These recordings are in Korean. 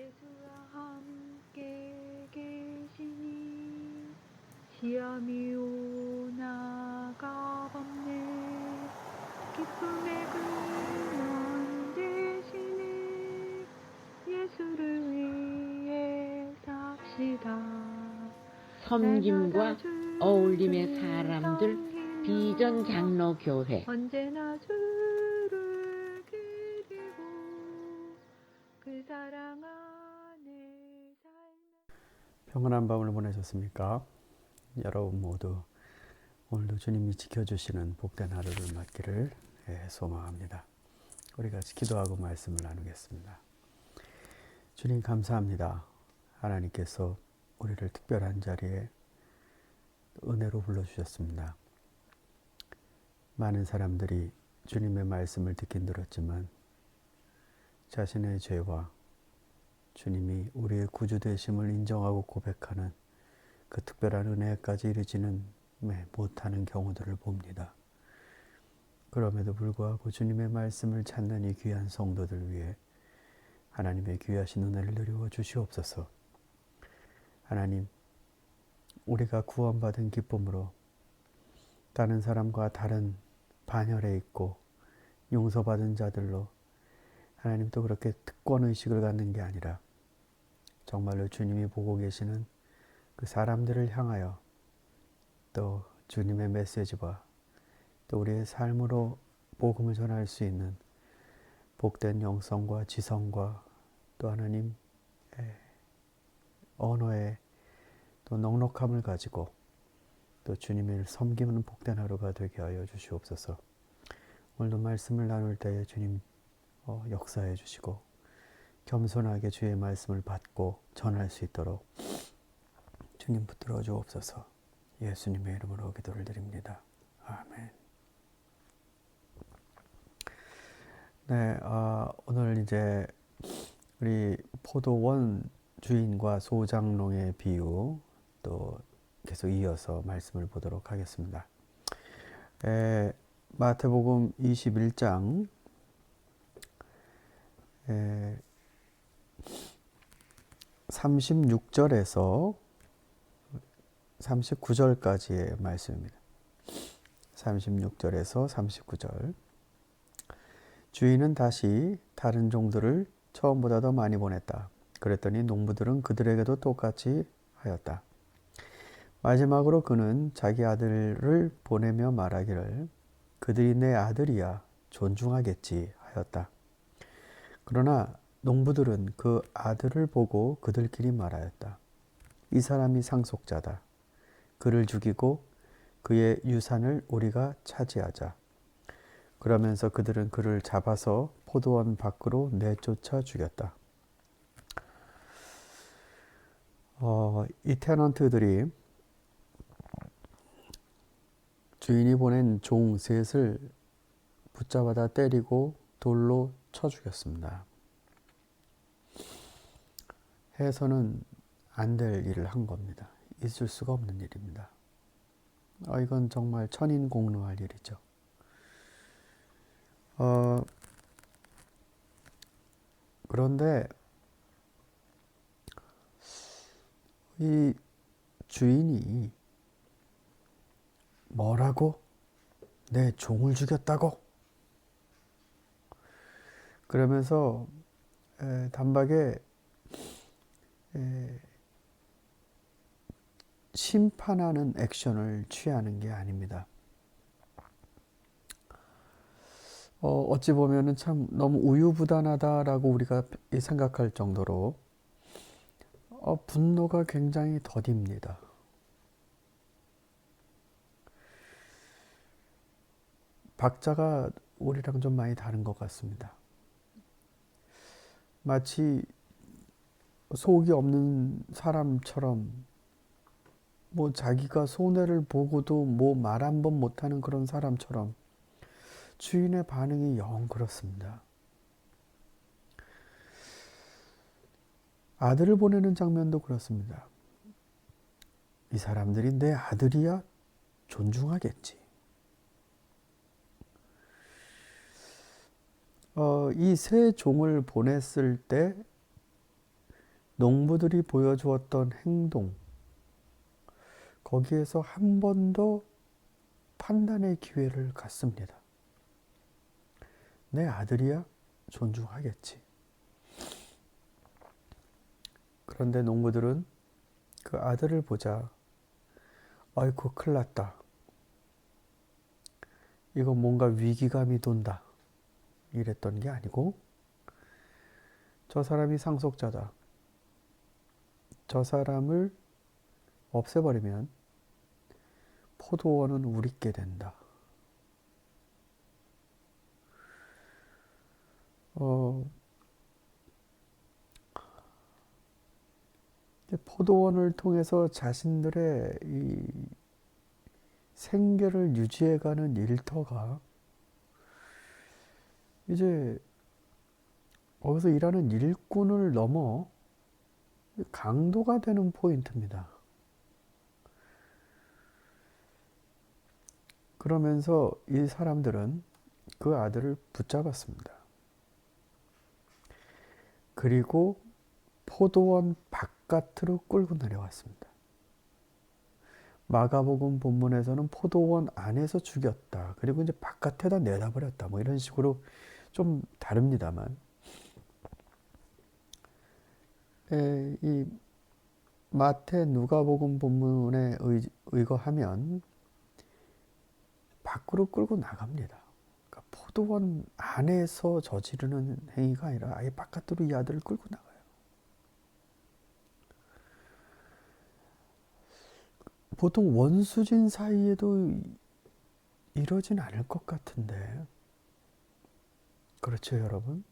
예수와 함께 계시니 시험이 오나 값없네. 기쁨의 근원 되시네. 예수를 위해 삽시다. 섬김과 어울림의 사람들 비전장로교회 언제나 주를 기리고 그 사랑 안에 살며. 평안한 밤을 보내셨습니까? 여러분 모두 오늘도 주님이 지켜주시는 복된 하루를 맞기를 소망합니다. 우리 같이 기도하고 말씀을 나누겠습니다. 주님 감사합니다. 하나님께서 우리를 특별한 자리에 은혜로 불러주셨습니다. 많은 사람들이 주님의 말씀을 듣긴 들었지만 자신의 죄와 주님이 우리의 구주 되심을 인정하고 고백하는 그 특별한 은혜까지 이르지는 못하는 경우들을 봅니다. 그럼에도 불구하고 주님의 말씀을 찾는 이 귀한 성도들 위해 하나님의 귀하신 은혜를 누리워 주시옵소서. 하나님, 우리가 구원받은 기쁨으로 다른 사람과 다른 반열에 있고 용서받은 자들로 하나님 또 그렇게 특권의식을 갖는 게 아니라 정말로 주님이 보고 계시는 그 사람들을 향하여 또 주님의 메시지와 또 우리의 삶으로 복음을 전할 수 있는 복된 영성과 지성과 또 하나님 언어의 또 넉넉함을 가지고 또 주님을 섬기는 복된 하루가 되게 하여 주시옵소서. 오늘도 말씀을 나눌 때에 주님 역사해 주시고 겸손하게 주의 말씀을 받고 전할 수 있도록 주님 붙들어 주옵소서. 예수님의 이름으로 기도를 드립니다. 아멘. 네, 오늘 이제 우리 포도원 주인과 소장농의 비유 또 계속 이어서 말씀을 보도록 하겠습니다. 마태복음 21장 36절에서 39절까지의 말씀입니다. 36절에서 39절. 주인은 다시 다른 종들을 처음보다 더 많이 보냈다. 그랬더니 농부들은 그들에게도 똑같이 하였다. 마지막으로 그는 자기 아들을 보내며 말하기를 그들이 내 아들이야 존중하겠지 하였다. 그러나 농부들은 그 아들을 보고 그들끼리 말하였다. 이 사람이 상속자다. 그를 죽이고 그의 유산을 우리가 차지하자. 그러면서 그들은 그를 잡아서 포도원 밖으로 내쫓아 죽였다. 이 테넌트들이 주인이 보낸 종 셋을 붙잡아다 때리고 돌로 쳐 죽였습니다. 해서는 안 될 일을 한 겁니다. 있을 수가 없는 일입니다. 이건 정말 천인공노할 일이죠. 그런데 이 주인이 뭐라고? 내 종을 죽였다고? 그러면서 단박에 심판하는 액션을 취하는 게 아닙니다. 어찌 보면은 참 너무 우유부단하다라고 우리가 생각할 정도로 분노가 굉장히 더딥니다. 박자가 우리랑 좀 많이 다른 것 같습니다. 마치 속이 없는 사람처럼 자기가 손해를 보고도 말 한 번 못하는 그런 사람처럼 주인의 반응이 영 그렇습니다. 아들을 보내는 장면도 그렇습니다. 이 사람들이 내 아들이야 존중하겠지. 이 세 종을 보냈을 때 농부들이 보여주었던 행동, 거기에서 한 번 더 판단의 기회를 갖습니다. 내 아들이야? 존중하겠지. 그런데 농부들은 그 아들을 보자, 아이고 큰일 났다, 이거 뭔가 위기감이 돈다, 이랬던 게 아니고, 저 사람이 상속자다, 저 사람을 없애버리면 포도원은 우리께 된다. 포도원을 통해서 자신들의 이 생계를 유지해가는 일터가 이제 거기서 일하는 일꾼을 넘어 강도가 되는 포인트입니다. 그러면서 이 사람들은 그 아들을 붙잡았습니다. 그리고 포도원 바깥으로 끌고 내려왔습니다. 마가복음 본문에서는 포도원 안에서 죽였다, 그리고 이제 바깥에다 내다버렸다, 뭐 이런 식으로 좀 다릅니다만, 이 마태 누가복음 본문에 의거하면 밖으로 끌고 나갑니다. 그러니까 포도원 안에서 저지르는 행위가 아니라 아예 바깥으로 이 아들을 끌고 나가요. 보통 원수진 사이에도 이러진 않을 것 같은데, 그렇죠 여러분?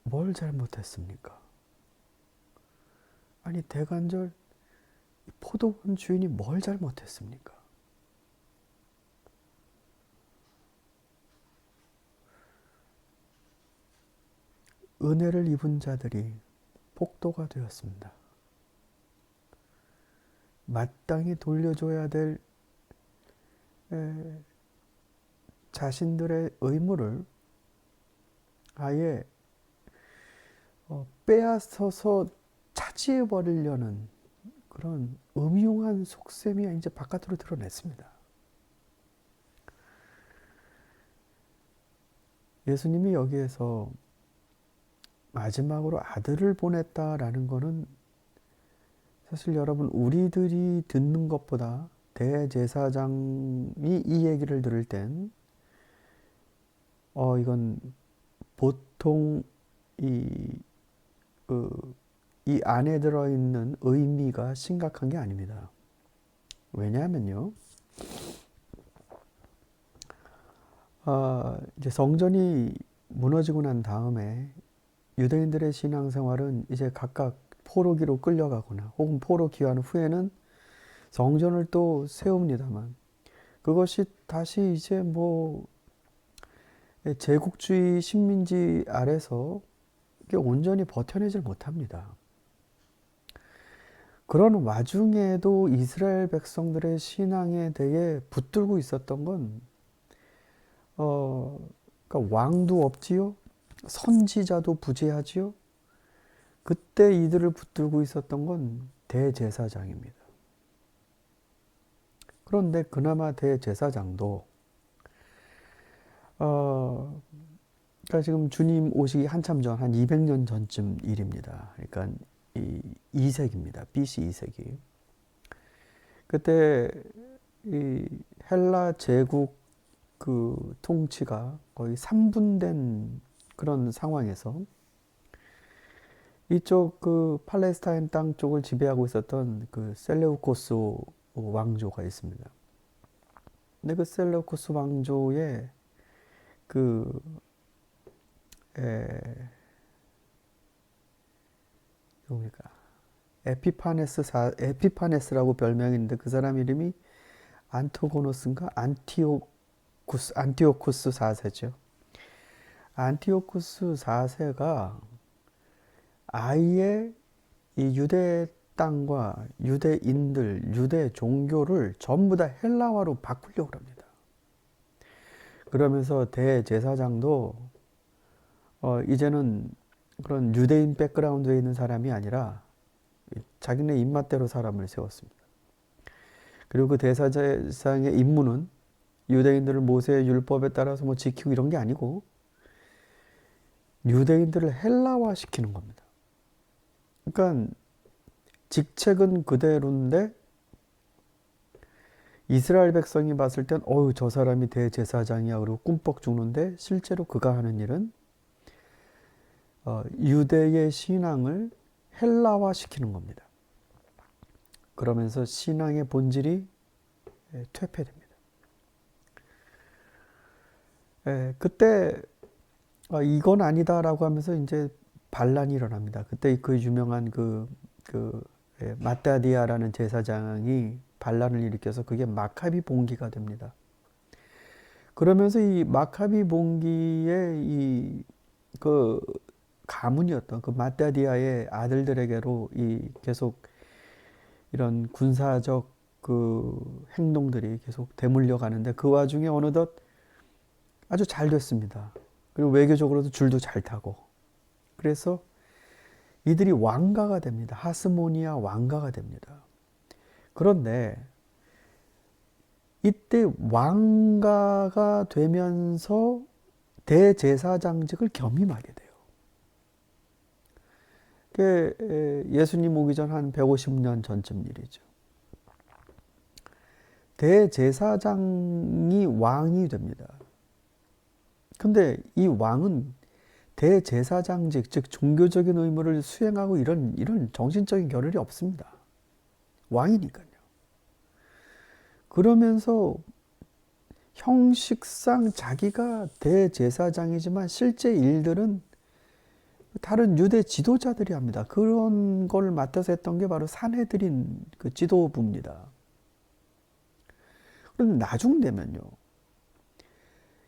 뭘 잘못했습니까? 아니 대관절 포도원 주인이 뭘 잘못했습니까? 은혜를 입은 자들이 폭도가 되었습니다. 마땅히 돌려줘야 될 자신들의 의무를 아예 빼앗아서 차지해버리려는 그런 음흉한 속셈이 이제 바깥으로 드러냈습니다. 예수님이 여기에서 마지막으로 아들을 보냈다라는 것은 사실 여러분, 우리들이 듣는 것보다 대제사장이 이 얘기를 들을 땐 이건 보통 이 안에 들어있는 의미가 심각한 게 아닙니다. 왜냐하면요, 이제 성전이 무너지고 난 다음에 유대인들의 신앙생활은 이제 각각 포로기로 끌려가거나 혹은 포로 귀환 후에는 성전을 또 세웁니다만, 그것이 다시 이제 뭐 제국주의 식민지 아래서 온전히 버텨내질 못합니다. 그런 와중에도 이스라엘 백성들의 신앙에 대해 붙들고 있었던 건 그러니까 왕도 없지요, 선지자도 부재하지요. 그때 이들을 붙들고 있었던 건 대제사장입니다. 그런데 그나마 대제사장도 그러니까 지금 주님 오시기 한참 전, 한 200년 전쯤 일입니다. 그러니까 이 2세기입니다. BC 2세기. 그때 이 헬라 제국 그 통치가 거의 3분된 그런 상황에서 이쪽 그 팔레스타인 땅 쪽을 지배하고 있었던 그 셀레우코스 왕조가 있습니다. 근데 그 셀레우코스 왕조의 그 누굽니까? 에피파네스라고 별명인데 그 사람 이름이 안토고노스인가? 안티오쿠스 4세죠. 안티오쿠스 4세가 아예 이 유대 땅과 유대인들, 유대 종교를 전부 다 헬라화로 바꾸려고 합니다. 그러면서 대제사장도 이제는 그런 유대인 백그라운드에 있는 사람이 아니라 자기네 입맛대로 사람을 세웠습니다. 그리고 그 대제사장의 임무는 유대인들을 모세의 율법에 따라서 뭐 지키고 이런 게 아니고 유대인들을 헬라화 시키는 겁니다. 그러니까 직책은 그대로인데 이스라엘 백성이 봤을 땐 어휴 저 사람이 대제사장이야 그러고 꿈뻑 죽는데 실제로 그가 하는 일은 유대의 신앙을 헬라화 시키는 겁니다. 그러면서 신앙의 본질이 퇴폐됩니다. 그때 이건 아니다라고 하면서 이제 반란이 일어납니다. 그때 그 유명한 마따디아라는 제사장이 반란을 일으켜서 그게 마카비 봉기가 됩니다. 그러면서 이 마카비 봉기의 그 가문이었던 그 마따디아의 아들들에게로 계속 이런 군사적 그 행동들이 계속 대물려 가는데 그 와중에 어느덧 아주 잘 됐습니다. 그리고 외교적으로도 줄도 잘 타고. 그래서 이들이 왕가가 됩니다. 하스모니아 왕가가 됩니다. 그런데 이때 왕가가 되면서 대제사장직을 겸임하게 돼요. 예수님 오기 전 한 150년 전쯤 일이죠. 대제사장이 왕이 됩니다. 근데 이 왕은 대제사장직, 즉 종교적인 의무를 수행하고 이런 정신적인 겨를이 없습니다. 왕이니까요. 그러면서 형식상 자기가 대제사장이지만 실제 일들은 다른 유대 지도자들이 합니다. 그런 걸 맡아서 했던 게 바로 산헤드린 그 지도부입니다. 그런데 나중 되면요.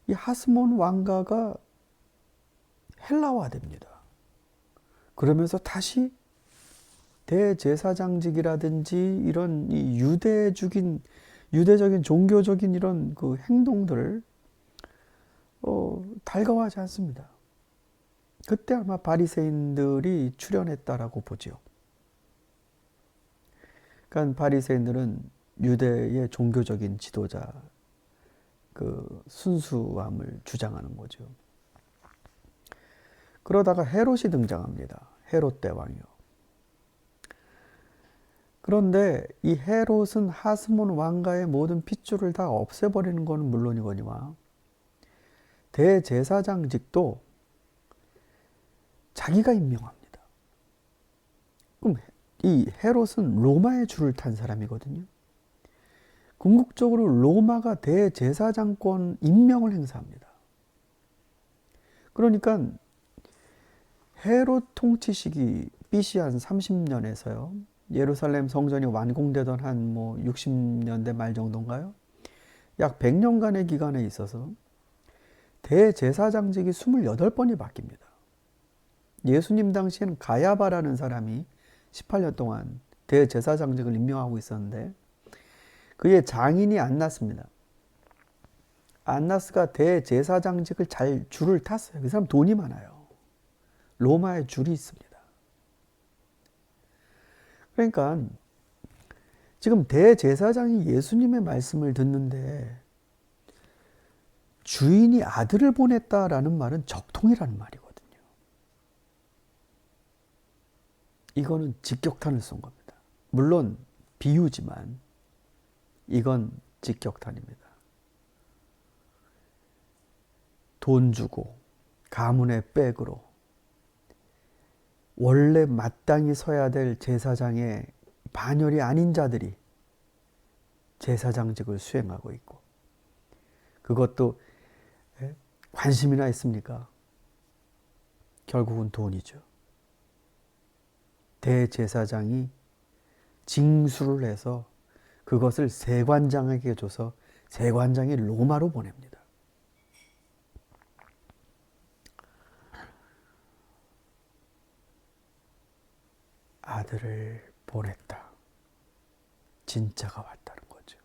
이 하스몬 왕가가 헬라화됩니다. 그러면서 다시 대제사장직이라든지 이런 이 유대적인 종교적인 이런 그 행동들을 달가워하지 않습니다. 그때 아마 바리새인들이 출현했다라고 보죠. 그러니까 바리새인들은 유대의 종교적인 지도자 그 순수함을 주장하는 거죠. 그러다가 헤롯이 등장합니다. 헤롯 대왕이요. 그런데 이 헤롯은 하스몬 왕가의 모든 핏줄을 다 없애버리는 것은 물론이거니와 대제사장직도 자기가 임명합니다. 그럼 이 헤롯은 로마의 줄을 탄 사람이거든요. 궁극적으로 로마가 대제사장권 임명을 행사합니다. 그러니까 헤롯 통치 시기 BC 한 30년에서요. 예루살렘 성전이 완공되던 한 60년대 말 정도인가요? 약 100년간의 기간에 있어서 대제사장직이 28번이 바뀝니다. 예수님 당시에는 가야바라는 사람이 18년 동안 대제사장직을 임명하고 있었는데 그의 장인이 안나스입니다. 안나스가 대제사장직을 잘 줄을 탔어요. 그 사람 돈이 많아요. 로마에 줄이 있습니다. 그러니까 지금 대제사장이 예수님의 말씀을 듣는데 주인이 아들을 보냈다라는 말은 적통이라는 말이거든요. 이거는 직격탄을 쏜 겁니다. 물론 비유지만 이건 직격탄입니다. 돈 주고 가문의 백으로 원래 마땅히 서야 될 제사장의 반열이 아닌 자들이 제사장직을 수행하고 있고 그것도 관심이나 있습니까? 결국은 돈이죠. 대제사장이 징수를 해서 그것을 세관장에게 줘서 세관장이 로마로 보냅니다. 아들을 보냈다. 진짜가 왔다는 거죠.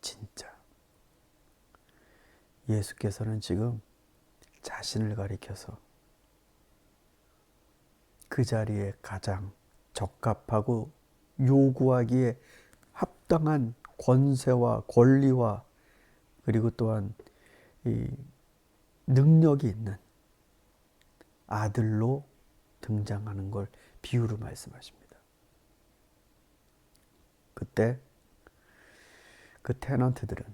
진짜. 예수께서는 지금 자신을 가리켜서 그 자리에 가장 적합하고 요구하기에 합당한 권세와 권리와 그리고 또한 이 능력이 있는 아들로 등장하는 걸 비유로 말씀하십니다. 그때 그 테넌트들은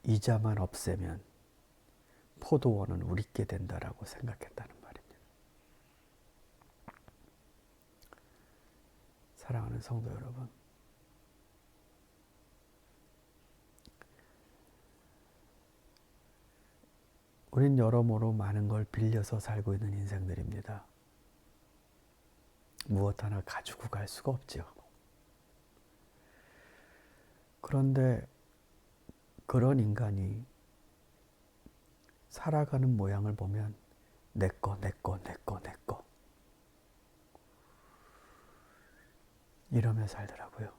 이자만 없애면 포도원은 우리께 된다라고 생각했다는 말입니다. 사랑하는 성도 여러분, 우린 여러모로 많은 걸 빌려서 살고 있는 인생들입니다. 무엇 하나 가지고 갈 수가 없지요. 그런데 그런 인간이 살아가는 모양을 보면 내 거 이러며 살더라고요.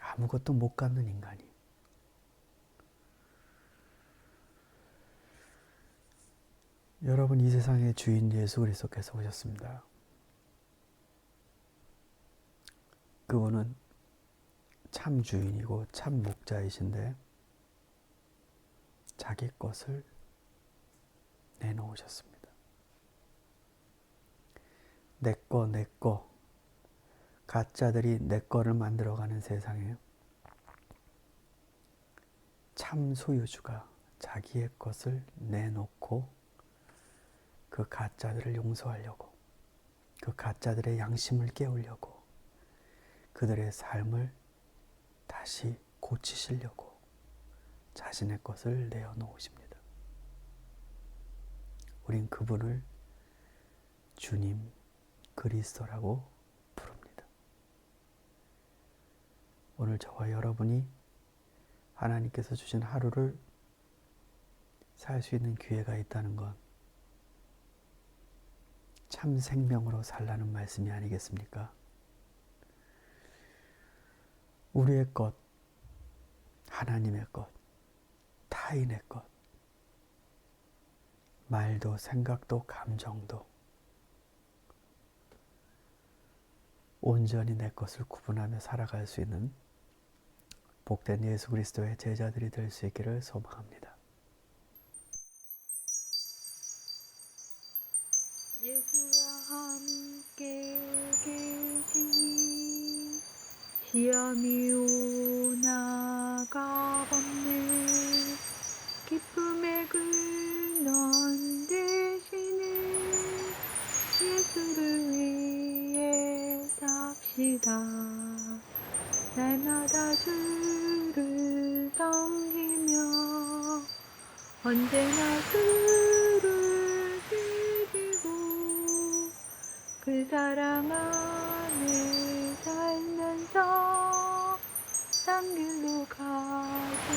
아무것도 못 갖는 인간이. 여러분, 이 세상의 주인 예수 그리스도께서 오셨습니다. 그분은 참 주인이고 참 목자이신데 자기 것을 내놓으셨습니다. 내 거 가짜들이 내 거를 만들어가는 세상에 참 소유주가 자기의 것을 내놓고 그 가짜들을 용서하려고, 그 가짜들의 양심을 깨우려고, 그들의 삶을 다시 고치시려고 자신의 것을 내어놓으십니다. 우린 그분을 주님 그리스도라고 부릅니다. 오늘 저와 여러분이 하나님께서 주신 하루를 살 수 있는 기회가 있다는 건 참 생명으로 살라는 말씀이 아니겠습니까? 우리의 것, 하나님의 것, 타인의 것, 말도 생각도 감정도 온전히 내 것을 구분하며 살아갈 수 있는 복된 예수 그리스도의 제자들이 될 수 있기를 소망합니다. 예수와 함께 계시니 시험이 오나가 없네. 기쁨의 근원 되시는 예수를 위해 삽시다. 날마다 주를 섬기며 언제나 주를 드리고 그 사랑 안에 살면서 산 길로 가슴합시다.